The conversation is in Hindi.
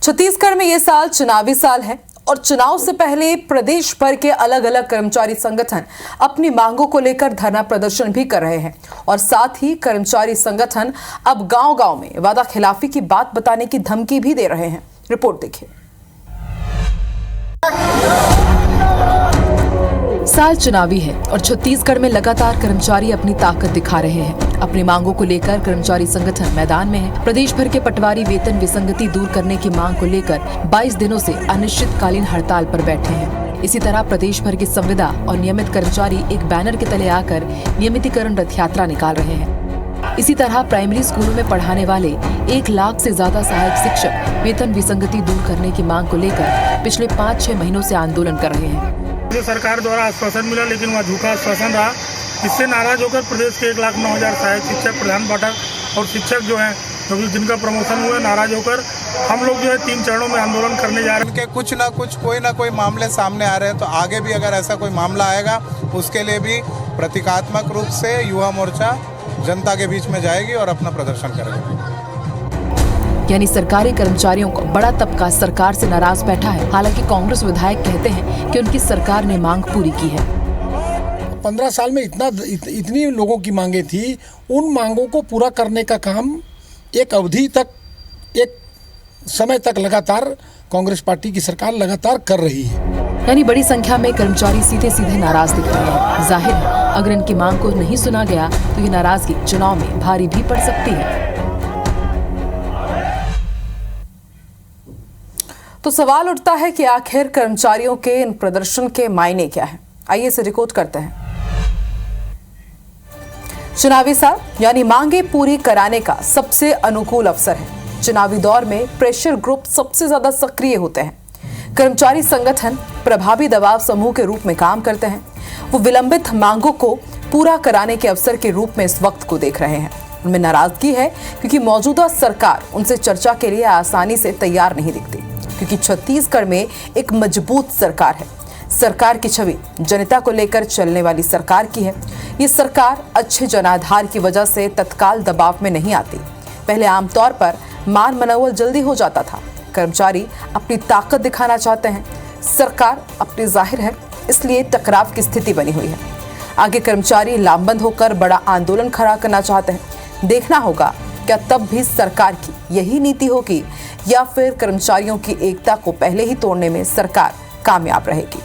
छत्तीसगढ़ में ये साल चुनावी साल है और चुनाव से पहले प्रदेश भर के अलग अलग कर्मचारी संगठन अपनी मांगों को लेकर धरना प्रदर्शन भी कर रहे हैं और साथ ही कर्मचारी संगठन अब गांव-गांव में वादा खिलाफी की बात बताने की धमकी भी दे रहे हैं। रिपोर्ट देखिए। साल चुनावी है और छत्तीसगढ़ में लगातार कर्मचारी अपनी ताकत दिखा रहे हैं। अपनी मांगों को लेकर कर्मचारी संगठन मैदान में है। प्रदेश भर के पटवारी वेतन विसंगति दूर करने की मांग को लेकर 22 दिनों से अनिश्चितकालीन हड़ताल पर बैठे हैं। इसी तरह प्रदेश भर के संविदा और नियमित कर्मचारी एक बैनर के तले आकर नियमितीकरण रथ यात्रा निकाल रहे हैं। इसी तरह प्राइमरी स्कूलों में पढ़ाने वाले 1 लाख से ज्यादा सहायक शिक्षक वेतन विसंगति दूर करने की मांग को लेकर पिछले 5-6 महीनों से आंदोलन कर रहे हैं। सरकार द्वारा आश्वासन मिला, लेकिन वह झूठा आश्वासन रहा। इससे नाराज होकर प्रदेश के 1,09,000 सहायक शिक्षक, प्रधान पाठक और शिक्षक जो हैं, जिनका प्रमोशन हुआ, नाराज होकर हम लोग जो है 3 चरणों में आंदोलन करने जा रहे हैं। कुछ ना कुछ कोई ना कोई मामले सामने आ रहे हैं, तो आगे भी अगर ऐसा कोई मामला आएगा उसके लिए भी प्रतीकात्मक रूप से युवा मोर्चा जनता के बीच में जाएगी और अपना प्रदर्शन करेगी। यानी सरकारी कर्मचारियों को बड़ा तबका सरकार से नाराज बैठा है। हालांकि कांग्रेस विधायक कहते हैं कि उनकी सरकार ने मांग पूरी की है। 15 साल में इतनी लोगों की मांगे थी, उन मांगों को पूरा करने का काम एक अवधि तक, एक समय तक लगातार कांग्रेस पार्टी की सरकार लगातार कर रही है। यानी बड़ी संख्या में कर्मचारी सीधे सीधे नाराज दिख रहे हैं। जाहिर है अगर इनकी मांग को नहीं सुना गया तो ये नाराजगी चुनाव में भारी भी पड़ सकती है। तो सवाल उठता है कि आखिर कर्मचारियों के इन प्रदर्शन के मायने क्या है। आइए इसे रिकॉर्ड करते हैं। चुनावी साल यानी मांगे पूरी कराने का सबसे अनुकूल अवसर है। चुनावी दौर में प्रेशर ग्रुप सबसे ज्यादा सक्रिय होते हैं। कर्मचारी संगठन प्रभावी दबाव समूह के रूप में काम करते हैं। वो विलंबित मांगों को पूरा कराने के अवसर के रूप में इस वक्त को देख रहे हैं। उनमें नाराजगी है क्योंकि मौजूदा सरकार उनसे चर्चा के लिए आसानी से तैयार नहीं दिखती, क्योंकि छत्तीसगढ़ में एक मजबूत सरकार है। सरकार की छवि जनता को लेकर चलने वाली सरकार की है। ये सरकार अच्छे जनाधार की वजह से तत्काल दबाव में नहीं आती। पहले आमतौर पर मान मनोबल जल्दी हो जाता था। कर्मचारी अपनी ताकत दिखाना चाहते हैं, सरकार अपनी जाहिर है, इसलिए टकराव की स्थिति बनी हुई है। आगे कर्मचारी लामबंद होकर बड़ा आंदोलन खड़ा करना चाहते हैं। देखना होगा क्या तब भी सरकार की यही नीति होगी या फिर कर्मचारियों की एकता को पहले ही तोड़ने में सरकार कामयाब रहेगी।